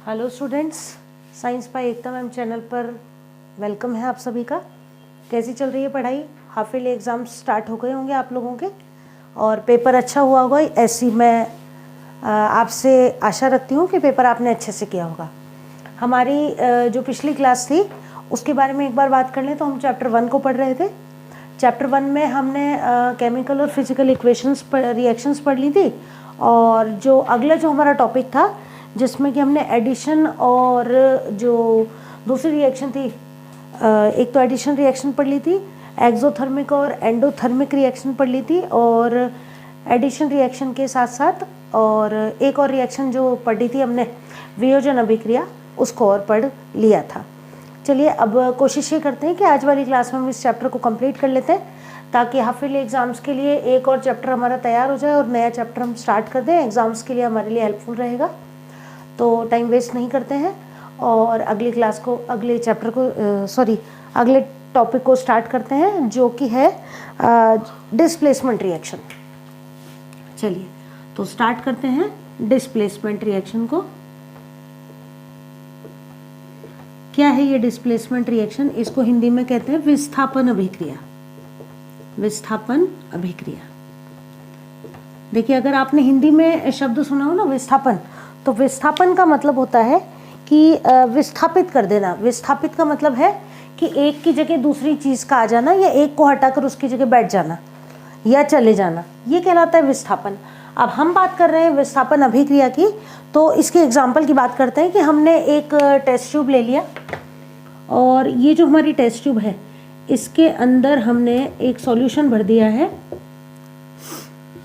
Hello students, science by Ekta ma'am channel पर welcome है आप सभी का। कैसी चल रही है पढ़ाई? हाफ ईयरली एग्ज़ाम्स स्टार्ट हो गए होंगे आप लोगों के और पेपर अच्छा हुआ होगा, ऐसी मैं आपसे आशा रखती हूँ कि पेपर आपने अच्छे से किया होगा। हमारी जो पिछली क्लास थी उसके बारे में एक बार बात कर लें तो हम चैप्टर 1 को पढ़ रहे थे। चैप्टर 1 में हमने केमिकल और फिजिकल इक्वेशंस रिएक्शंस पढ़ ली थी, और जो अगला जो हमारा टॉपिक था जिसमें कि हमने एडिशन और जो दूसरी रिएक्शन थी, एक तो एडिशन रिएक्शन पढ़ ली थी, एक्सोथर्मिक और एंडोथर्मिक रिएक्शन पढ़ ली थी, और एडिशन रिएक्शन के साथ साथ और एक और रिएक्शन जो पढ़ी थी हमने वियोजन अभिक्रिया, उसको और पढ़ लिया था। चलिए अब कोशिश ये करते हैं कि आज वाली क्लास में हम इस चैप्टर को कंप्लीट कर लेते हैं ताकि हाफ ईयरली एग्ज़ाम्स के लिए एक और चैप्टर हमारा तैयार हो जाए और नया चैप्टर हम स्टार्ट कर दें। एग्ज़ाम्स के लिए हमारे लिए हेल्पफुल रहेगा, तो टाइम वेस्ट नहीं करते हैं और अगली क्लास को, अगले चैप्टर को अगले टॉपिक को स्टार्ट करते हैं जो कि है डिस्प्लेसमेंट रिएक्शन। चलिए तो स्टार्ट करते हैं डिस्प्लेसमेंट रिएक्शन को। क्या है ये डिस्प्लेसमेंट रिएक्शन? इसको हिंदी में कहते हैं विस्थापन अभिक्रिया। विस्थापन अभिक्रिया। देखिए, अगर आपने हिंदी में शब्द सुना हो ना विस्थापन, तो विस्थापन का मतलब होता है कि विस्थापित कर देना। विस्थापित का मतलब है कि एक की जगह दूसरी चीज़ का आ जाना, या एक को हटाकर उसकी जगह बैठ जाना या चले जाना, ये कहलाता है विस्थापन। अब हम बात कर रहे हैं विस्थापन अभिक्रिया की, तो इसके एग्जाम्पल की बात करते हैं कि हमने एक टेस्ट ट्यूब ले लिया और ये जो हमारी टेस्ट ट्यूब है इसके अंदर हमने एक सॉल्यूशन भर दिया है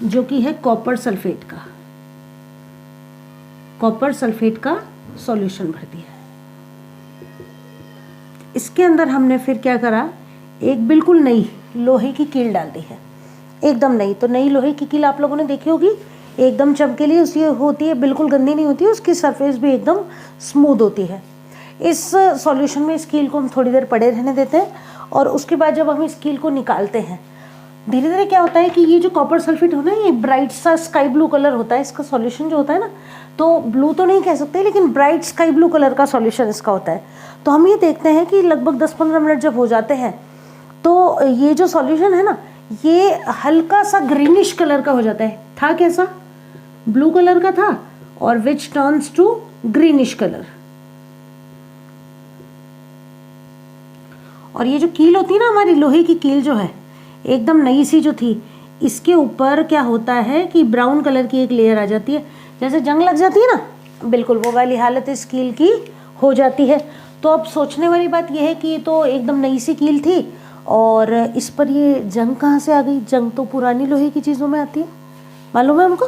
जो कि है कॉपर सल्फेट का। कॉपर सल्फेट का सॉल्यूशन भर दिया है। इसके अंदर हमने फिर क्या करा, एक बिल्कुल नई लोहे की कील डाल दी है, एकदम नई। तो नई लोहे की कील आप लोगों ने देखी होगी, एकदम चमकीली उसकी होती है, बिल्कुल गंदी नहीं होती है, उसकी सरफेस भी एकदम स्मूथ होती है। इस सॉल्यूशन में इस कील को हम थोड़ी देर पड़े रहने देते हैं और उसके बाद जब हम इस कील को निकालते हैं, धीरे धीरे क्या होता है कि ये जो कॉपर सल्फेट होना है ये ब्राइट सा स्काई ब्लू कलर होता है। इसका सॉल्यूशन जो होता है ना, तो ब्लू तो नहीं कह सकते लेकिन ब्राइट स्काई ब्लू कलर का सॉल्यूशन इसका होता है। तो हम ये देखते हैं कि लगभग 10-15 मिनट जब हो जाते हैं तो ये जो सॉल्यूशन है ना, ये हल्का सा ग्रीनिश कलर का हो जाता है। था कैसा? ब्लू कलर का था, और which turns to greenish colour. और ये जो कील होती है ना, हमारी लोहे की कील जो है एकदम नई सी जो थी, इसके ऊपर क्या होता है कि ब्राउन कलर की एक लेयर आ जाती है, जैसे जंग लग जाती है ना, बिल्कुल वो वाली हालत इस कील की हो जाती है। तो अब सोचने वाली बात यह है कि ये तो एकदम नई सी कील थी और इस पर ये जंग कहाँ से आ गई? जंग तो पुरानी लोहे की चीज़ों में आती है, मालूम है हमको।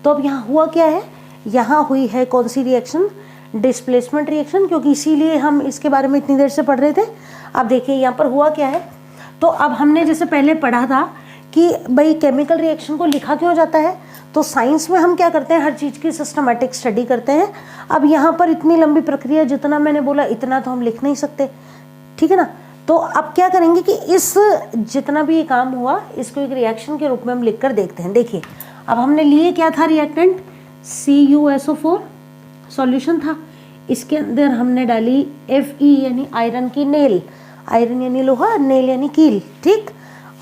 तो अब यहाँ हुआ क्या है? यहाँ हुई है कौन सी रिएक्शन? डिस्प्लेसमेंट रिएक्शन, क्योंकि इसीलिए हम इसके बारे में इतनी देर से पढ़ रहे थे। अब देखिए यहाँ पर हुआ क्या है। तो अब हमने जैसे पहले पढ़ा था कि भाई केमिकल रिएक्शन को लिखा क्यों जाता है, तो साइंस में हम क्या करते हैं, हर चीज़ की सिस्टमेटिक स्टडी करते हैं। अब यहाँ पर इतनी लंबी प्रक्रिया, जितना मैंने बोला इतना तो हम लिख नहीं सकते, ठीक है ना। तो अब क्या करेंगे कि इस जितना भी ये काम हुआ इसको एक रिएक्शन के रूप में हम लिख कर देखते हैं। देखिए अब हमने लिए क्या था रिएक्टेंट, CuSO4 सॉल्यूशन था। इसके अंदर हमने डाली Fe यानी आयरन की नेल, आयरन यानी लोहा, नेल यानी कील, ठीक।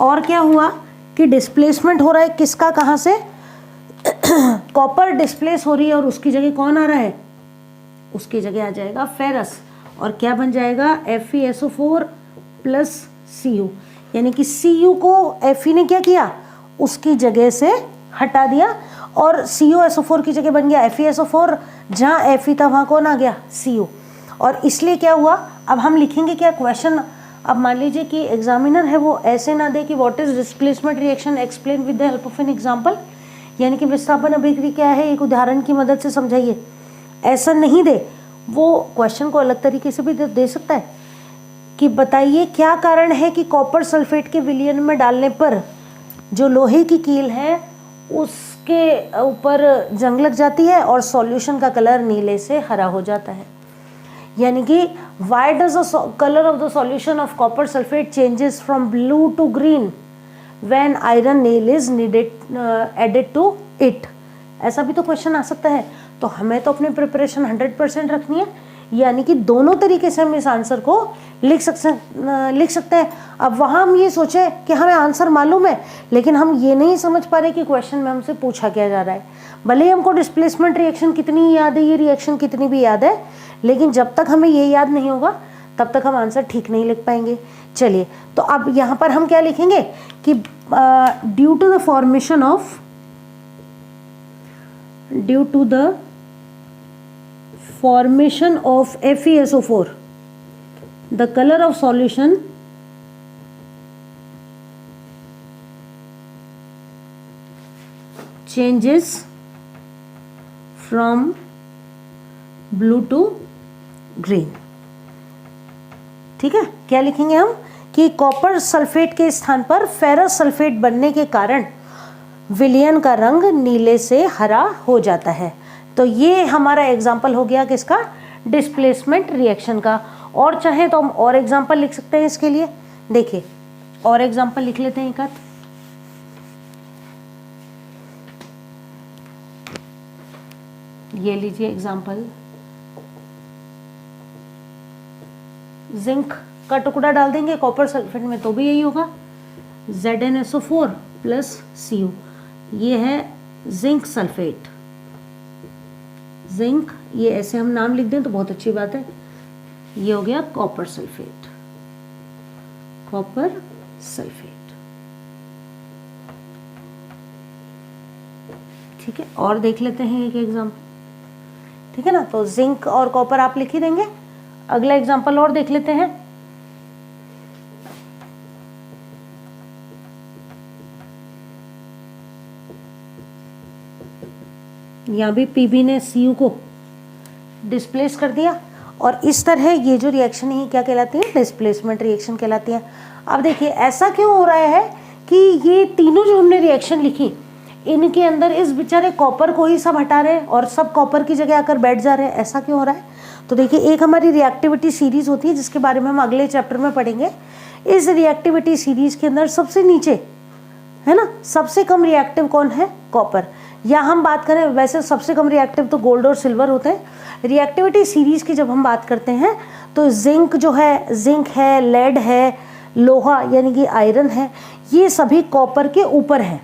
और क्या हुआ कि डिस्प्लेसमेंट हो रहा है, किसका, कहाँ से? कॉपर डिस्प्लेस हो रही है और उसकी जगह कौन आ रहा है? उसकी जगह आ जाएगा फेरस, और क्या बन जाएगा? FeSO4 प्लस Cu, यानी कि Cu को Fe ने क्या किया, उसकी जगह से हटा दिया और CuSO4 की जगह बन गया FeSO4। जहाँ Fe था वहाँ कौन आ गया? Cu। और इसलिए क्या हुआ, अब हम लिखेंगे क्या क्वेश्चन। अब मान लीजिए कि एग्जामिनर है वो ऐसे ना दे कि what is displacement reaction, explain with the help of an example, यानी कि विस्थापन अभिक्रिया क्या है एक उदाहरण की मदद से समझाइए, ऐसा नहीं दे। वो क्वेश्चन को अलग तरीके से भी दे सकता है कि बताइए क्या कारण है कि कॉपर सल्फेट के विलयन में डालने पर जो लोहे की कील है उसके ऊपर जंग लग जाती है और सॉल्यूशन का कलर नीले से हरा हो जाता है। यानी कि why does the colour of the solution of copper sulphate changes from blue to green when iron nail is needed added to it. ऐसा भी तो क्वेश्चन आ सकता है। तो हमें तो अपनी प्रिपरेशन 100% रखनी है, यानी कि दोनों तरीके से हम इस आंसर को लिख सकते हैं। अब वहाँ हम ये सोचें कि हमें आंसर मालूम है, लेकिन हम ये नहीं समझ पा रहे कि क्वेश्चन में हमसे पूछा क्या जा रहा है। भले ही हमको डिस्प्लेसमेंट रिएक्शन कितनी याद है, ये रिएक्शन कितनी भी याद है, लेकिन जब तक हमें ये याद नहीं होगा तब तक हम आंसर ठीक नहीं लिख पाएंगे। चलिए, तो अब यहाँ पर हम क्या लिखेंगे कि due to the formation of FeSO4, the color of solution changes from blue to green। ठीक है, क्या लिखेंगे हम कि कॉपर सल्फेट के स्थान पर फेरस सल्फेट बनने के कारण विलयन का रंग नीले से हरा हो जाता है। तो ये हमारा एग्जाम्पल हो गया किसका, डिस्प्लेसमेंट रिएक्शन का। और चाहे तो हम और एग्जाम्पल लिख सकते हैं इसके लिए। देखिए, और एग्जाम्पल लिख लेते हैं एक आध। ये लीजिए एग्जाम्पल, जिंक का टुकड़ा डाल देंगे कॉपर सल्फेट में तो भी यही होगा, ZnSO4 प्लस Cu। ये है जिंक सल्फेट, जिंक, ये ऐसे हम नाम लिख दें तो बहुत अच्छी बात है। ये हो गया कॉपर सल्फेट, कॉपर सल्फेट। ठीक है, और देख लेते हैं एक एग्जाम्पल। ठीक है ना, तो जिंक और कॉपर आप लिख ही देंगे। अगला एग्जाम्पल और देख लेते हैं। यहाँ भी Pb ने Cu को डिस्प्लेस कर दिया, और इस तरह ये जो रिएक्शन है क्या कहलाती है, डिस्प्लेसमेंट रिएक्शन कहलाती है। अब देखिए ऐसा क्यों हो रहा है कि ये तीनों जो हमने रिएक्शन लिखी, इनके अंदर इस बेचारे कॉपर को ही सब हटा रहे हैं और सब कॉपर की जगह आकर बैठ जा रहे हैं। ऐसा क्यों हो रहा है? तो देखिए, एक हमारी रिएक्टिविटी सीरीज होती है जिसके बारे में हम अगले चैप्टर में पढ़ेंगे। इस रिएक्टिविटी सीरीज के अंदर सबसे नीचे है ना, सबसे कम रिएक्टिव कौन है, कॉपर। या हम बात करें, वैसे सबसे कम रिएक्टिव तो गोल्ड और सिल्वर होते हैं। रिएक्टिविटी सीरीज की जब हम बात करते हैं तो जिंक जो है, जिंक है, लेड है, लोहा यानी कि आयरन है, ये सभी कॉपर के ऊपर है।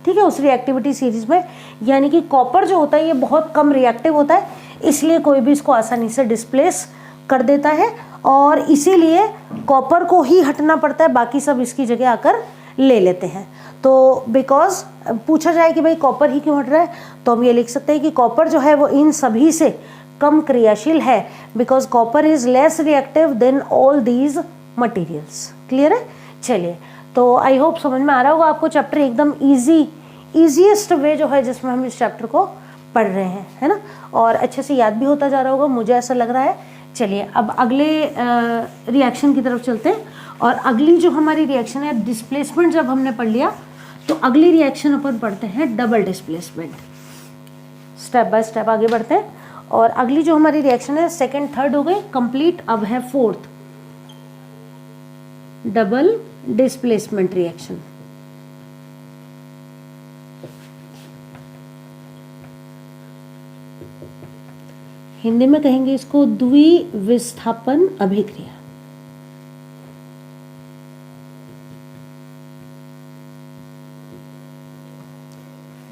ठीक है, उस रिएक्टिविटी सीरीज में, यानी कि कॉपर जो होता है ये बहुत कम रिएक्टिव होता है, इसलिए कोई भी इसको आसानी से डिस्प्लेस कर देता है, और इसीलिए कॉपर को ही हटना पड़ता है, बाकी सब इसकी जगह आकर ले लेते हैं। तो बिकॉज पूछा जाए कि भाई कॉपर ही क्यों हट रहा है, तो हम ये लिख सकते हैं कि कॉपर जो है वो इन सभी से कम क्रियाशील है, because copper is less reactive than all these materials. Clear है? चलिए, तो आई होप समझ में आ रहा होगा आपको चैप्टर एकदम ईजीएस्ट वे जो है जिसमें हम इस चैप्टर को पढ़ रहे हैं, है ना, और अच्छे से याद भी होता जा रहा होगा, मुझे ऐसा लग रहा है। चलिए, अब अगले रिएक्शन की तरफ चलते हैं। और अगली जो हमारी रिएक्शन है, डिस्प्लेसमेंट जब हमने पढ़ लिया, तो अगली रिएक्शन अपन पढ़ते हैं double displacement. Step by step आगे बढ़ते हैं, और अगली जो हमारी रिएक्शन है, सेकंड थर्ड हो गई कंप्लीट, अब है fourth, double displacement reaction. Hindi में कहेंगे इसको द्विविस्थापन अभिक्रिया।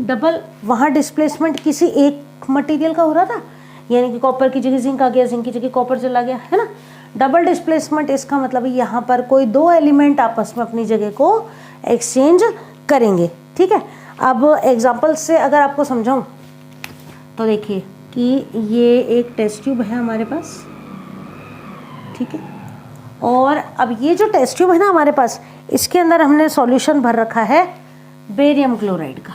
डबल, वहां डिस्प्लेसमेंट किसी एक मटेरियल का हो रहा था, यानी कि कॉपर की जगह जिंक आ गया, जिंक की जगह कॉपर चला गया, है ना। डबल डिस्प्लेसमेंट इसका मतलब है यहाँ पर कोई दो एलिमेंट आपस में अपनी जगह को एक्सचेंज करेंगे। ठीक है, अब एग्जांपल से अगर आपको समझाऊं तो देखिए कि ये एक टेस्ट ट्यूब है हमारे पास, ठीक है, और अब ये जो टेस्ट ट्यूब है ना हमारे पास, इसके अंदर हमने सॉल्यूशन भर रखा है बेरियम क्लोराइड का,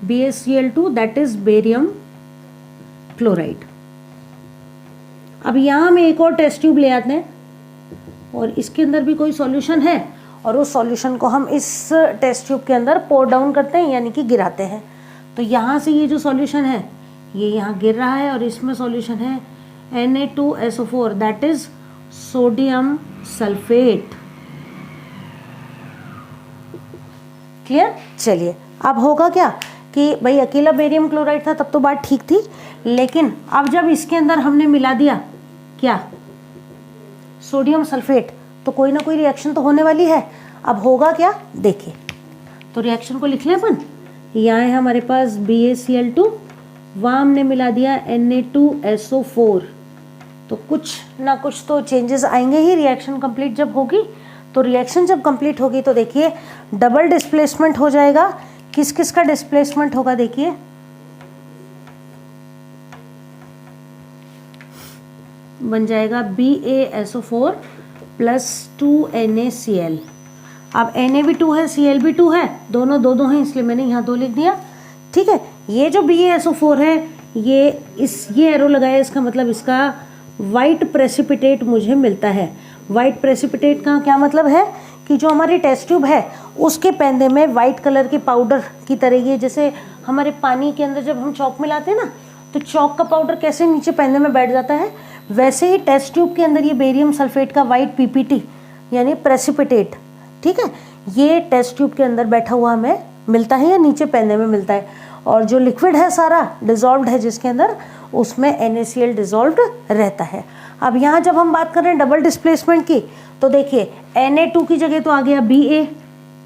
BaCl2, that is barium chloride. अब यहाँ हम एक और टेस्ट ट्यूब ले आते हैं, और इसके अंदर भी कोई सॉल्यूशन है, और उस सॉल्यूशन को हम इस टेस्ट ट्यूब के अंदर पोर डाउन करते हैं, यानी कि गिराते हैं। तो यहाँ से ये जो सॉल्यूशन है ये यहाँ गिर रहा है, और इसमें सॉल्यूशन है Na2SO4, that is sodium sulphate. Clear. चलिए अब होगा क्या कि भाई अकेला बेरियम क्लोराइड था तब तो बात ठीक थी, लेकिन अब जब इसके अंदर हमने मिला दिया क्या, सोडियम सल्फेट, तो कोई ना कोई रिएक्शन तो होने वाली है। अब होगा क्या देखिए, तो रिएक्शन को लिख लें अपन। यहाँ है हमारे पास BaCl2, वहाँ हमने मिला दिया Na2SO4, तो कुछ ना कुछ तो चेंजेस आएंगे ही रिएक्शन कंप्लीट जब होगी। तो रिएक्शन जब कंप्लीट होगी तो देखिए डबल डिस्प्लेसमेंट हो जाएगा। किस किस का डिस्प्लेसमेंट होगा देखिए, बन जाएगा BaSO4 प्लस 2NaCl। अब Na भी 2 है, Cl भी 2 है, दोनों दो दो हैं, इसलिए मैंने यहाँ 2 लिख दिया। ठीक है, ये जो BaSO4 है ये एरो लगाया, इसका मतलब इसका वाइट प्रेसिपिटेट मुझे मिलता है। वाइट प्रेसिपिटेट का क्या मतलब है कि जो हमारी टेस्ट ट्यूब है उसके पैंदे में वाइट कलर के पाउडर की तरह, ये जैसे हमारे पानी के अंदर जब हम चॉक मिलाते हैं ना, तो चॉक का पाउडर कैसे नीचे पैंदे में बैठ जाता है, वैसे ही टेस्ट ट्यूब के अंदर ये बेरियम सल्फेट का वाइट PPT यानी प्रेसिपिटेट, ठीक है, ये टेस्ट ट्यूब के अंदर बैठा हुआ हमें मिलता है या नीचे पैंदे में मिलता है। और जो लिक्विड है सारा डिजॉल्व्ड है जिसके अंदर, उसमें NaCl डिजॉल्व्ड रहता है। अब यहाँ जब हम बात कर रहे हैं डबल डिस्प्लेसमेंट की, तो देखिए Na2 की जगह तो आ गया Ba,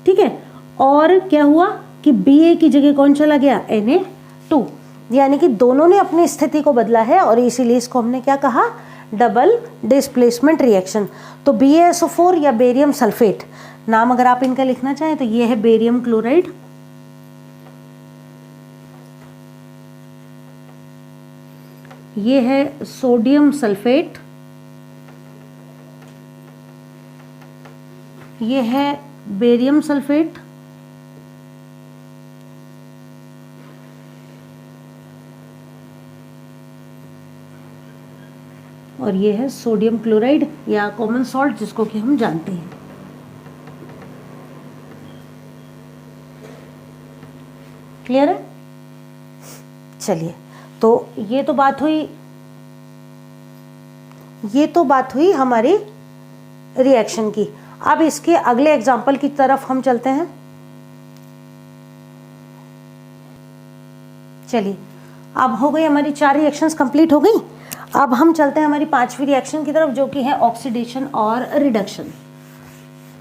ठीक है, और क्या हुआ कि Ba की जगह कौन चला गया, Na2, यानी कि दोनों ने अपनी स्थिति को बदला है और इसीलिए इसको हमने क्या कहा, डबल डिस्प्लेसमेंट रिएक्शन। तो BaSO4 या बेरियम सल्फेट नाम अगर आप इनका लिखना चाहें तो ये है बेरियम क्लोराइड, ये है सोडियम सल्फेट, ये है बेरियम सल्फेट, और ये है सोडियम क्लोराइड या कॉमन सॉल्ट जिसको कि हम जानते हैं। क्लियर है। चलिए, तो ये तो बात हुई हमारी रिएक्शन की। अब इसके अगले एग्जाम्पल की तरफ हम चलते हैं। चलिए, अब हो गई हमारी 4 रिएक्शंस कंप्लीट हो गई। अब हम चलते हैं हमारी 5वीं रिएक्शन की तरफ, जो कि है ऑक्सीडेशन और रिडक्शन।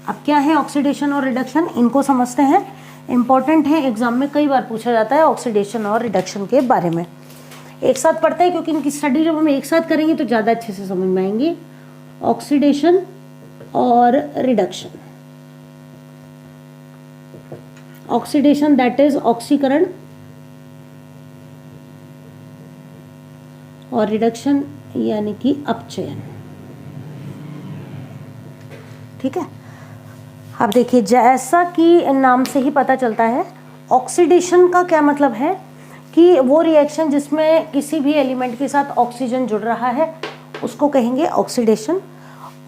अब क्या है ऑक्सीडेशन और रिडक्शन, इनको समझते हैं, इंपॉर्टेंट है, एग्जाम में कई बार पूछा जाता है ऑक्सीडेशन और रिडक्शन के बारे में। एक साथ पढ़ते हैं क्योंकि इनकी स्टडी जब हम एक साथ करेंगे तो ज़्यादा अच्छे से समझ में आएंगी। ऑक्सीडेशन और रिडक्शन, ऑक्सीडेशन दैट इज ऑक्सीकरण, और रिडक्शन यानी कि अपचयन। ठीक है, अब देखिए जैसा कि नाम से ही पता चलता है, ऑक्सीडेशन का क्या मतलब है कि वो रिएक्शन जिसमें किसी भी एलिमेंट के साथ ऑक्सीजन जुड़ रहा है उसको कहेंगे ऑक्सीडेशन,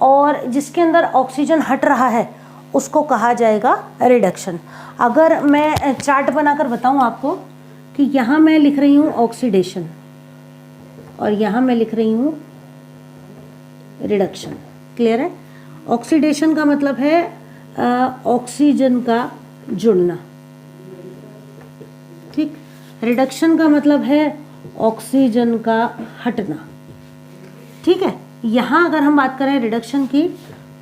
और जिसके अंदर ऑक्सीजन हट रहा है उसको कहा जाएगा रिडक्शन। अगर मैं चार्ट बनाकर बताऊं आपको कि यहाँ मैं लिख रही हूँ ऑक्सीडेशन और यहाँ मैं लिख रही हूँ रिडक्शन, क्लियर है। ऑक्सीडेशन का मतलब है ऑक्सीजन का जुड़ना, ठीक। रिडक्शन का मतलब है ऑक्सीजन का हटना, ठीक है। यहाँ अगर हम बात करें रिडक्शन की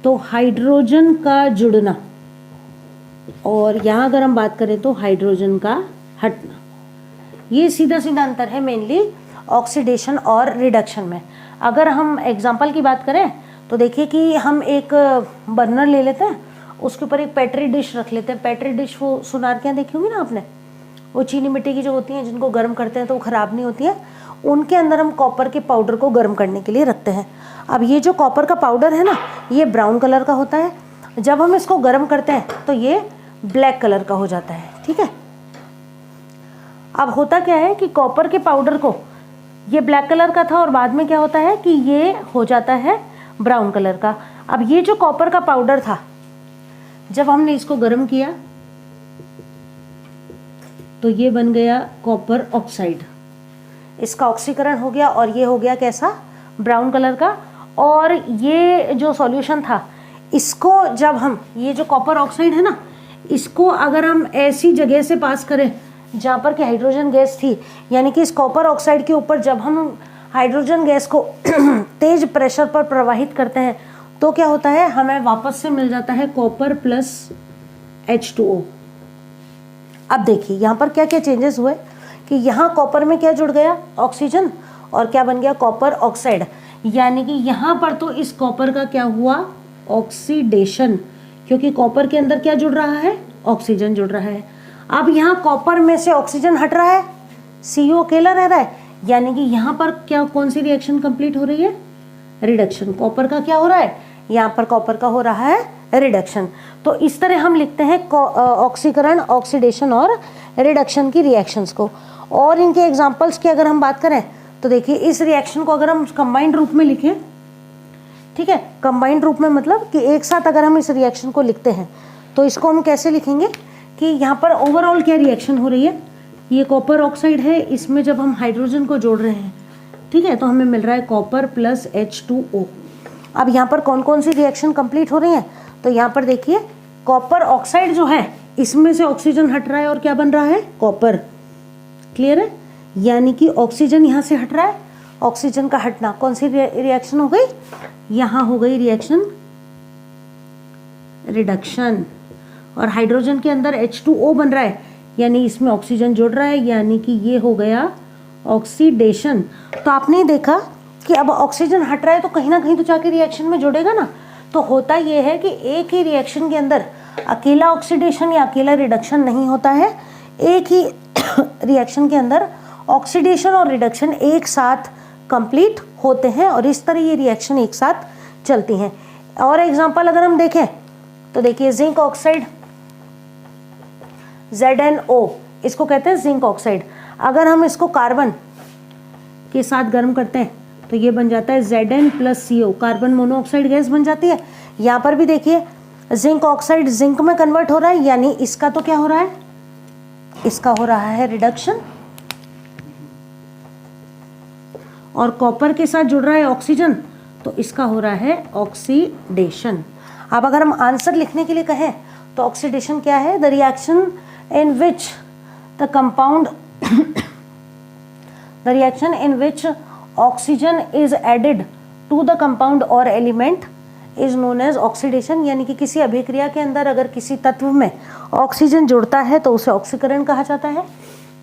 तो हाइड्रोजन का जुड़ना, और यहाँ अगर हम बात करें तो हाइड्रोजन का हटना। ये सीधा सीधा अंतर है मेनली ऑक्सीडेशन और रिडक्शन में। अगर हम एग्जाम्पल की बात करें तो देखिए कि हम एक बर्नर ले लेते हैं, उसके ऊपर एक पेट्री डिश रख लेते हैं। पेट्री डिश वो सुनार के यहाँ देखी होंगी ना आपने, वो चीनी मिट्टी की जो होती हैं जिनको गर्म करते हैं तो वो ख़राब नहीं होती है, उनके अंदर हम कॉपर के पाउडर को गर्म करने के लिए रखते हैं। अब ये जो कॉपर का पाउडर है ना, ये ब्राउन कलर का होता है, जब हम इसको गर्म करते हैं तो ये ब्लैक कलर का हो जाता है, ठीक है। अब होता क्या है कि कॉपर के पाउडर को, ये ब्लैक कलर का था और बाद में क्या होता है कि ये हो जाता है ब्राउन कलर का। अब ये जो कॉपर का पाउडर था, जब हमने इसको गर्म किया तो ये बन गया कॉपर ऑक्साइड, इसका ऑक्सीकरण हो गया और ये हो गया कैसा, ब्राउन कलर का। और ये जो सॉल्यूशन था, इसको जब हम, ये जो कॉपर ऑक्साइड है ना, इसको अगर हम ऐसी जगह से पास करें जहाँ पर कि हाइड्रोजन गैस थी, यानी कि इस कॉपर ऑक्साइड के ऊपर जब हम हाइड्रोजन गैस को तेज प्रेशर पर प्रवाहित करते हैं तो क्या होता है, हमें वापस से मिल जाता है कॉपर प्लस H2O। अब देखिए यहाँ पर क्या क्या चेंजेस हुए कि यहाँ कॉपर में क्या जुड़ गया, ऑक्सीजन, और क्या बन गया, कॉपर ऑक्साइड। यानी कि यहाँ पर तो इस कॉपर का क्या हुआ, ऑक्सीडेशन, क्योंकि कॉपर के अंदर क्या जुड़ रहा है, ऑक्सीजन जुड़ रहा है। अब यहाँ कॉपर में से ऑक्सीजन हट रहा है, CO अकेला रह रहा है, यानी कि यहाँ पर क्या, कौन सी रिएक्शन कंप्लीट हो रही है, रिडक्शन। कॉपर का क्या हो रहा है, यहाँ पर कॉपर का हो रहा है रिडक्शन। तो इस तरह हम लिखते हैं ऑक्सीकरण, ऑक्सीडेशन और रिडक्शन की रिएक्शंस को। और इनके एग्जांपल्स की अगर हम बात करें तो देखिए, इस रिएक्शन को अगर हम कंबाइंड रूप में लिखें, ठीक है, कंबाइंड रूप में मतलब कि एक साथ अगर हम इस रिएक्शन को लिखते हैं तो इसको हम कैसे लिखेंगे कि यहाँ पर ओवरऑल क्या रिएक्शन हो रही है, ये कॉपर ऑक्साइड है, इसमें जब हम हाइड्रोजन को जोड़ रहे हैं, ठीक है, तो हमें मिल रहा है कॉपर प्लस H2O। अब यहाँ पर कौन कौन सी रिएक्शन कंप्लीट हो रही है, तो यहाँ पर देखिए कॉपर ऑक्साइड जो है इसमें से ऑक्सीजन हट रहा है और क्या बन रहा है, कॉपर। क्लियर है, यानी कि ऑक्सीजन यहाँ से हट रहा है, ऑक्सीजन का हटना, कौन सी रिएक्शन हो गई, यहाँ हो गई रिएक्शन रिडक्शन। और हाइड्रोजन के अंदर H2O बन रहा है, यानी इसमें ऑक्सीजन जुड़ रहा है, यानी कि ये हो गया ऑक्सीडेशन। तो आपने देखा कि अब ऑक्सीजन हट रहा है तो कहीं ना कहीं तो जाके रिएक्शन में जुड़ेगा ना। तो होता ये है कि एक ही रिएक्शन के अंदर अकेला ऑक्सीडेशन या अकेला रिडक्शन नहीं होता है, एक ही रिएक्शन के अंदर ऑक्सीडेशन और रिडक्शन एक साथ कंप्लीट होते हैं और इस तरह ये रिएक्शन एक साथ चलती हैं। और एग्जांपल अगर हम देखें तो देखिए, जिंक ऑक्साइड ZnO, इसको कहते हैं जिंक ऑक्साइड। अगर हम इसको कार्बन के साथ गर्म करते हैं तो ये बन जाता है Zn+CO, कार्बन मोनोऑक्साइड गैस बन जाती है। यहाँ पर भी देखिए जिंक ऑक्साइड जिंक में कन्वर्ट हो रहा है, यानी इसका तो क्या हो रहा है, इसका हो रहा है रिडक्शन, और कॉपर के साथ जुड़ रहा है ऑक्सीजन तो इसका हो रहा है ऑक्सीडेशन। अब अगर हम आंसर लिखने के लिए कहें तो ऑक्सीडेशन क्या है, the reaction in which the compound the reaction in which oxygen is added to the compound और element is known as oxidation. यानी कि किसी अभिक्रिया के अंदर अगर किसी तत्व में ऑक्सीजन जुड़ता है तो उसे ऑक्सीकरण कहा जाता है,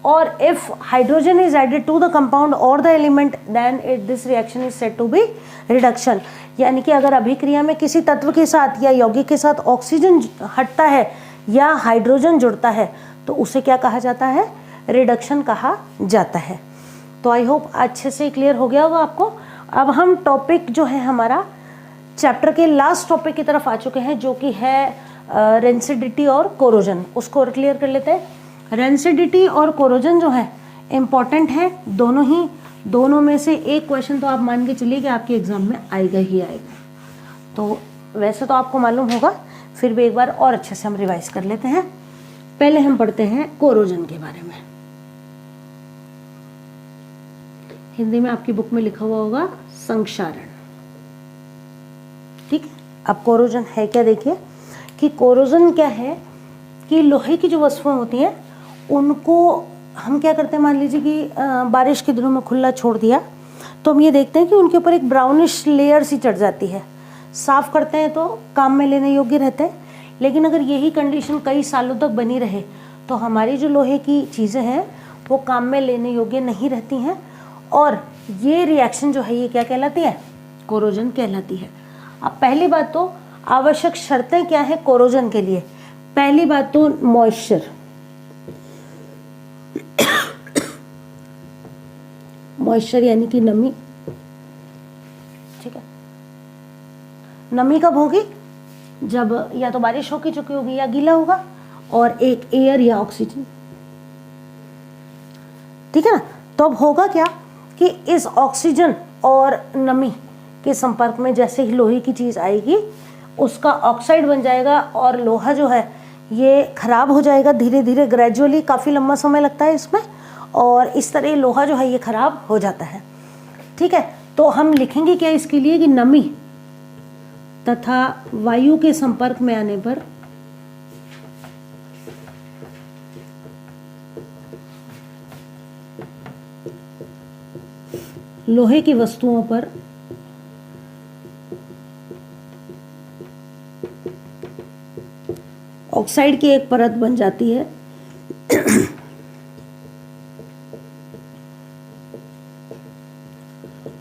और if hydrogen is added to the compound or the element then this reaction is said to be reduction. यानी कि अगर अभिक्रिया में किसी तत्व के साथ या यौगिक के साथ ऑक्सीजन हटता है या हाइड्रोजन जुड़ता है तो उसे क्या कहा जाता है, रिडक्शन कहा जाता है। तो आई होप अच्छे से क्लियर हो गया होगा आपको। अब हम टॉपिक जो है हमारा चैप्टर के लास्ट टॉपिक की तरफ आ चुके हैं, जो कि है रेंसिडिटी और कोरोजन। उसको और क्लियर कर लेते हैं। रेंसिडिटी और कोरोजन जो है इम्पॉर्टेंट है दोनों ही, दोनों में से एक क्वेश्चन तो आप मान के चलिए कि आपके एग्जाम में आएगा ही आएगा। तो वैसे तो आपको मालूम होगा, फिर भी एक बार और अच्छे से हम रिवाइज कर लेते हैं। पहले हम पढ़ते हैं कोरोजन के बारे में। हिंदी में आपकी बुक में लिखा हुआ होगा संक्षारण, ठीक है। अब कोरोजन है क्या, देखिए कि कोरोजन क्या है कि लोहे की जो वस्तुएं होती हैं उनको हम क्या करते हैं, मान लीजिए कि बारिश के दिनों में खुला छोड़ दिया तो हम ये देखते हैं कि उनके ऊपर एक ब्राउनिश लेयर सी चढ़ जाती है। साफ करते हैं तो काम में लेने योग्य रहते हैं, लेकिन अगर यही कंडीशन कई सालों तक बनी रहे तो हमारी जो लोहे की चीज़ें हैं वो काम में लेने योग्य नहीं रहती हैं, और ये रिएक्शन जो है ये क्या कहलाती है, कोरोजन कहलाती है। अब पहली बात तो आवश्यक शर्तें क्या है कोरोजन के लिए। पहली बात तो मॉइस्चर, मॉइस्चर यानी कि नमी, ठीक है। नमी कब होगी, जब या तो बारिश हो चुकी होगी या गीला होगा, और एक एयर या ऑक्सीजन, ठीक है ना। तो अब होगा क्या कि इस ऑक्सीजन और नमी के संपर्क में जैसे ही लोहे की चीज़ आएगी उसका ऑक्साइड बन जाएगा, और लोहा जो है ये खराब हो जाएगा धीरे धीरे, ग्रेजुअली, काफ़ी लंबा समय लगता है इसमें, और इस तरह लोहा जो है ये खराब हो जाता है, ठीक है। तो हम लिखेंगे क्या इसके लिए कि नमी तथा वायु के संपर्क में आने पर लोहे की वस्तुओं पर ऑक्साइड की एक परत बन जाती है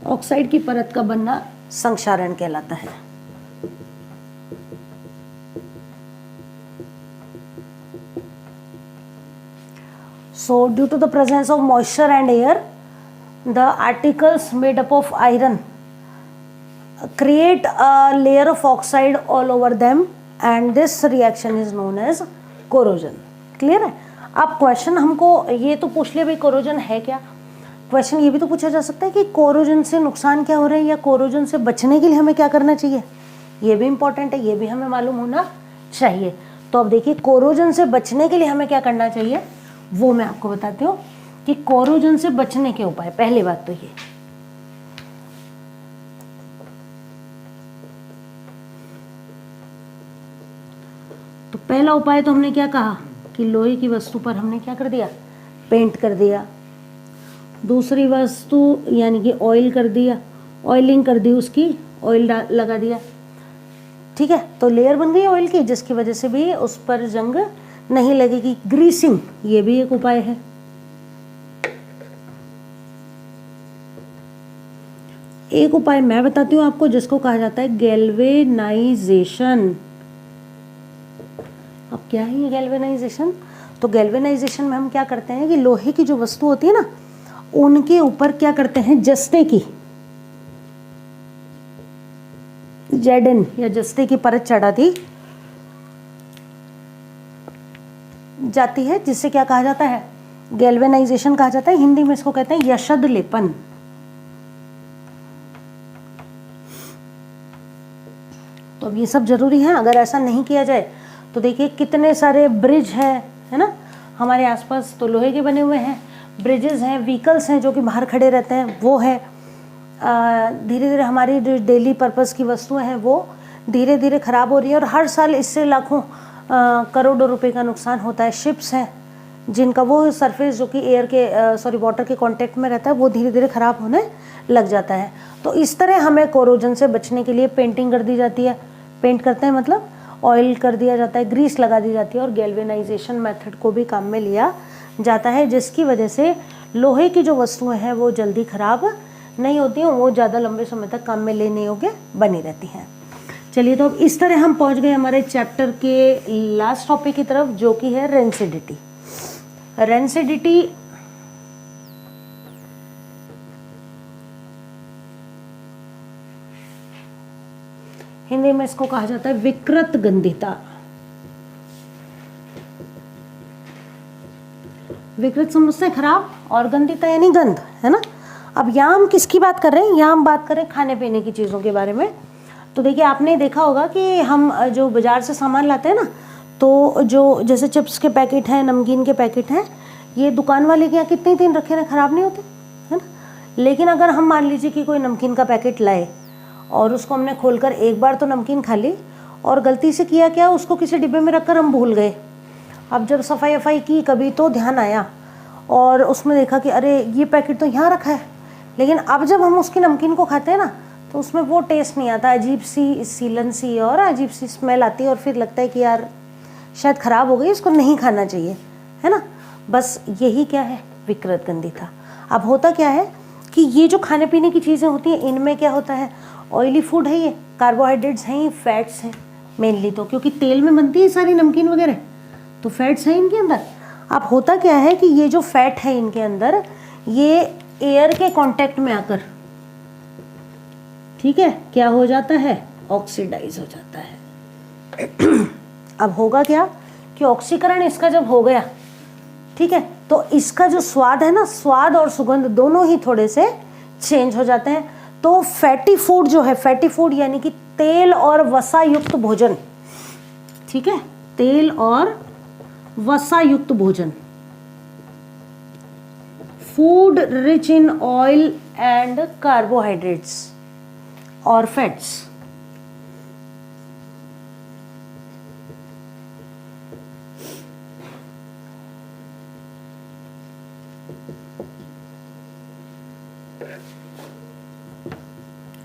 ऑक्साइड की परत का बनना संक्षारण कहलाता है। So due to the presence of moisture and air, the articles made up of iron create a layer of oxide all over them and this reaction is known as corrosion। Clear है? अब question हमको ये तो पूछ लिया भाई corrosion है क्या, क्वेश्चन ये भी तो पूछा जा सकता है कि कोरोजन से नुकसान क्या हो रहा है या कोरोजन से बचने के लिए हमें क्या करना चाहिए। ये भी इंपॉर्टेंट है, ये भी हमें मालूम होना चाहिए। तो अब देखिए कोरोजन से बचने के लिए हमें क्या करना चाहिए वो मैं आपको बताती हूँ कि कोरोजन से बचने के उपाय। पहली बात तो ये तो पहला उपाय तो हमने क्या कहा कि लोहे की वस्तु पर हमने क्या कर दिया, पेंट कर दिया। दूसरी वस्तु यानी कि ऑयल कर दिया, ऑयलिंग कर दी, उसकी ऑयल लगा दिया। ठीक है, तो लेयर बन गई ऑयल की जिसकी वजह से भी उस पर जंग नहीं लगेगी। ग्रीसिंग ये भी एक उपाय है। एक उपाय मैं बताती हूँ आपको जिसको कहा जाता है गैल्वेनाइजेशन। अब क्या है ये गैल्वेनाइजेशन? तो गैल्वेनाइजेशन में हम क्या करते हैं कि लोहे की जो वस्तु होती है ना उनके ऊपर क्या करते हैं, जस्ते की जेडन या जस्ते की परत चढ़ा दी जाती है जिससे क्या कहा जाता है, गैल्वेनाइजेशन कहा जाता है। हिंदी में इसको कहते हैं यशद लेपन। तो अब ये सब जरूरी है, अगर ऐसा नहीं किया जाए तो देखिए कितने सारे ब्रिज है ना हमारे आसपास, तो लोहे के बने हुए हैं, ब्रिजेस हैं, व्हीकल्स हैं जो कि बाहर खड़े रहते हैं वो है। धीरे धीरे हमारी जो डेली पर्पस की वस्तुएं हैं वो धीरे धीरे ख़राब हो रही है और हर साल इससे लाखों करोड़ों रुपए का नुकसान होता है। शिप्स हैं जिनका वो सरफेस जो कि एयर के वाटर के कांटेक्ट में रहता है वो धीरे धीरे ख़राब होने लग जाता है। तो इस तरह हमें कोरोजन से बचने के लिए पेंटिंग कर दी जाती है। पेंट करते हैं मतलब ऑयल कर दिया जाता है, ग्रीस लगा दी जाती है और गैल्वेनाइजेशन मेथड को भी काम में लिया जाता है जिसकी वजह से लोहे की जो वस्तुएं हैं वो जल्दी ख़राब नहीं होती हैं, वो ज़्यादा लंबे समय तक काम में लेने योग्य बनी रहती हैं। चलिए, तो अब इस तरह हम पहुंच गए हमारे चैप्टर के लास्ट टॉपिक की तरफ जो कि है रेंसिडिटी। रेंसिडिटी हिंदी में इसको कहा जाता है विकृत गंधिता। विकृत समझते हैं खराब, और गंधिता यानी गंध, है ना। अब यहाँ हम किसकी बात कर रहे हैं, यहाँ हम बात कर रहे हैं खाने पीने की चीज़ों के बारे में। तो देखिए आपने देखा होगा कि हम जो बाज़ार से सामान लाते हैं ना, तो जो जैसे चिप्स के पैकेट हैं, नमकीन के पैकेट हैं, ये दुकान वाले के यहाँ कितने दिन रखे ना ख़राब नहीं होते, है ना। लेकिन अगर हम मान लीजिए कि कोई नमकीन का पैकेट लाए और उसको हमने खोलकर एक बार तो नमकीन खा ली और गलती से किया क्या, उसको किसी डिब्बे में रखकर हम भूल गए। अब जब सफाई की कभी तो ध्यान आया और उसमें देखा कि अरे ये पैकेट तो यहाँ रखा है, लेकिन अब जब हम उसकी नमकीन को खाते हैं ना तो उसमें वो टेस्ट नहीं आता, अजीब सी सीलन सी और अजीब सी स्मेल आती है और फिर लगता है कि यार शायद ख़राब हो गई, इसको नहीं खाना चाहिए, है ना। बस यही क्या है, विकृत गंधिता। अब होता क्या है कि ये जो खाने पीने की चीज़ें होती हैं इनमें क्या होता है, ऑयली फूड है, ये कार्बोहाइड्रेट्स हैं, ये फैट्स हैं मेनली, तो क्योंकि तेल में बनती है सारी नमकीन वगैरह तो फैट्स हैं इनके अंदर। अब होता क्या है कि ये जो फैट है इनके अंदर ये एयर के कांटेक्ट में आकर, ठीक है, क्या हो जाता है, ऑक्सीडाइज हो जाता है। अब होगा क्या कि ऑक्सीकरण इसका जब हो गया, ठीक है, तो इसका जो स्वाद है ना, स्वाद और सुगंध दोनों ही थोड़े से चेंज हो जाते हैं। तो फैटी फूड जो है, फैटी फूड यानी कि तेल और वसा युक्त भोजन, ठीक है, तेल और वसा युक्त भोजन, food rich in oil and carbohydrates और fats,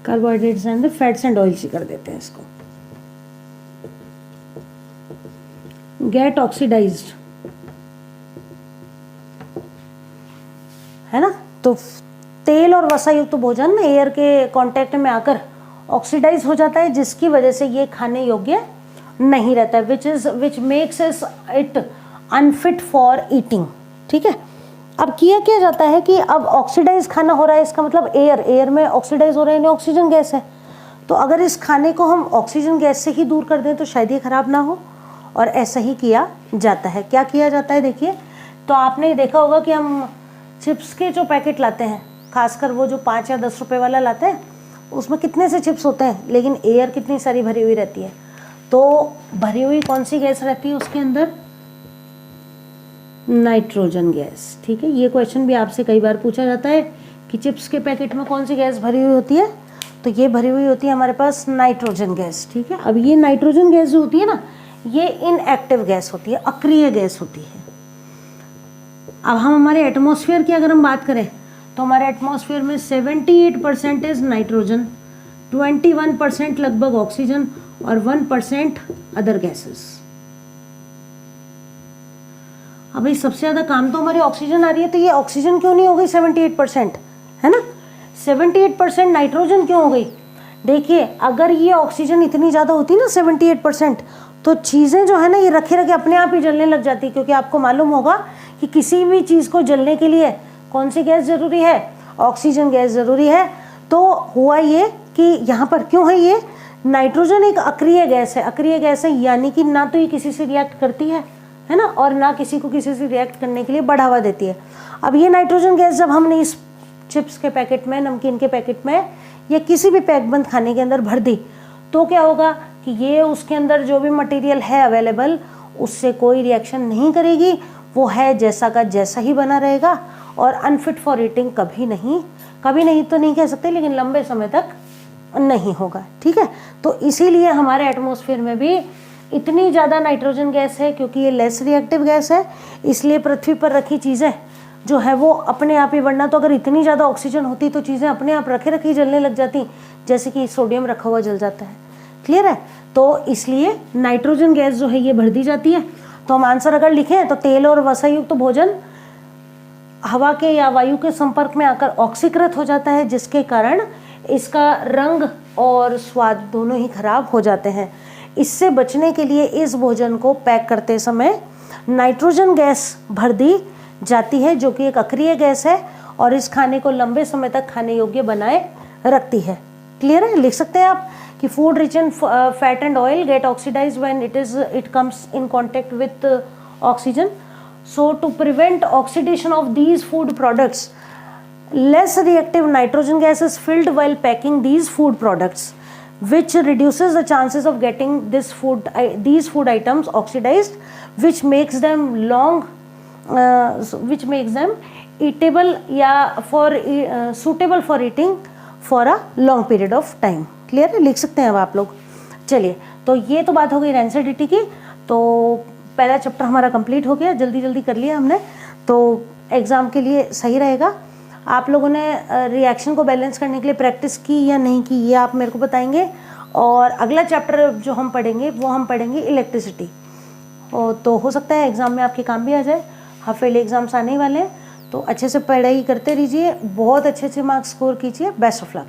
carbohydrates and fats and oils ही कर देते हैं इसको। गेट ऑक्सीडाइज्ड, है ना। तो तेल और वसा युक्त भोजन एयर के कांटेक्ट में आकर ऑक्सीडाइज हो जाता है, जिसकी वजह से ये खाने योग्य नहीं रहता है, which makes it unfit for eating. ठीक है, अब किया क्या जाता है कि अब ऑक्सीडाइज खाना हो रहा है, इसका मतलब एयर में ऑक्सीडाइज हो रहा है, यानी ऑक्सीजन गैस है। तो अगर इस खाने को हम ऑक्सीजन गैस से ही दूर कर दें तो शायद ये खराब ना हो, और ऐसा ही किया जाता है। क्या किया जाता है देखिए, तो आपने देखा होगा कि हम चिप्स के जो पैकेट लाते हैं, खासकर वो जो 5 या 10 रुपए वाला लाते हैं, उसमें कितने से चिप्स होते हैं, लेकिन एयर कितनी सारी भरी हुई रहती है। तो भरी हुई कौन सी गैस रहती है उसके अंदर? Nitrogen gas. ठीक है, ये क्वेश्चन भी आपसे कई बार पूछा जाता है कि चिप्स के पैकेट में कौन सी गैस भरी हुई होती है, तो ये भरी हुई होती है हमारे पास नाइट्रोजन गैस। ठीक है, अब ये नाइट्रोजन गैस जो होती है ना, ये इनएक्टिव गैस होती है, अक्रिय गैस होती है। अब हम हमारे एटमॉस्फेयर की अगर हम बात करें तो हमारे एटमॉस्फेयर में 78% इज नाइट्रोजन, 21% लगभग ऑक्सीजन और 1% अदर गैसेस। अब ये सबसे ज़्यादा काम तो हमारी ऑक्सीजन आ रही है, तो ये ऑक्सीजन क्यों नहीं हो गई 78%, है ना। 78% नाइट्रोजन क्यों हो गई? देखिए, अगर ये ऑक्सीजन इतनी ज़्यादा होती ना 78%, तो चीज़ें जो है ना ये रखे रखे अपने आप ही जलने लग जाती, क्योंकि आपको मालूम होगा कि किसी भी चीज़ को जलने के लिए कौन सी गैस ज़रूरी है? ऑक्सीजन गैस ज़रूरी है। तो हुआ ये कि यहाँ पर क्यों है ये नाइट्रोजन एक अक्रिय गैस है। अक्रिय गैस है यानी कि ना तो ये किसी से रिएक्ट करती है ना, और ना किसी को किसी से रिएक्ट करने के लिए बढ़ावा देती है। अब ये नाइट्रोजन गैस जब हमने इस चिप्स के पैकेट में, नमकीन के पैकेट में, या किसी भी पैक बंद खाने के अंदर भर दी, तो क्या होगा कि ये उसके अंदर जो भी मटेरियल है अवेलेबल, उससे कोई रिएक्शन नहीं करेगी, वो है जैसा का जैसा ही बना रहेगा, और अनफिट फॉर ईटिंग कभी नहीं तो नहीं कह सकते, लेकिन लंबे समय तक नहीं होगा। ठीक है, तो इसीलिए हमारे एटमॉस्फेयर में भी इतनी ज़्यादा नाइट्रोजन गैस है, क्योंकि ये लेस रिएक्टिव गैस है, इसलिए पृथ्वी पर रखी चीज़ें जो है वो अपने आप ही, वरना तो अगर इतनी ज़्यादा ऑक्सीजन होती तो चीज़ें अपने आप रखे रखी जलने लग जाती, जैसे कि सोडियम रखा हुआ जल जाता है। क्लियर है, तो इसलिए नाइट्रोजन गैस जो है ये भर दी जाती है। तो हम आंसर अगर लिखें तो तेल और वसा युक्त भोजन हवा के या वायु के संपर्क में आकर ऑक्सीकृत हो जाता है, जिसके कारण इसका रंग और स्वाद दोनों ही खराब हो जाते हैं। इससे बचने के लिए इस भोजन को पैक करते समय नाइट्रोजन गैस भर दी जाती है, जो कि एक अक्रिय गैस है, और इस खाने को लंबे समय तक खाने योग्य बनाए रखती है। क्लियर है, लिख सकते हैं आप कि food rich in fat and oil get oxidised when it comes in contact with oxygen. So to prevent oxidation of these food products, less reactive nitrogen gas is filled while packing these food products, which reduces the chances of getting these food items oxidized, which makes them eatable या suitable for eating for a long period of time. Clear है, लिख सकते हैं अब आप लोग। चलिए, तो ये तो बात हो गई रेंसिडिटी की। तो पहला चैप्टर हमारा कंप्लीट हो गया, जल्दी जल्दी कर लिया हमने, तो एग्ज़ाम के लिए सही रहेगा। आप लोगों ने रिएक्शन को बैलेंस करने के लिए प्रैक्टिस की या नहीं की, ये आप मेरे को बताएंगे। और अगला चैप्टर जो हम पढ़ेंगे वो हम पढ़ेंगे इलेक्ट्रिसिटी। तो हो सकता है एग्ज़ाम में आपके काम भी आ जाए। हाफ ईयरली एग्ज़ाम्स आने वाले हैं, तो अच्छे से पढ़ाई करते रहिए, बहुत अच्छे मार्क्स स्कोर कीजिए। Best of luck.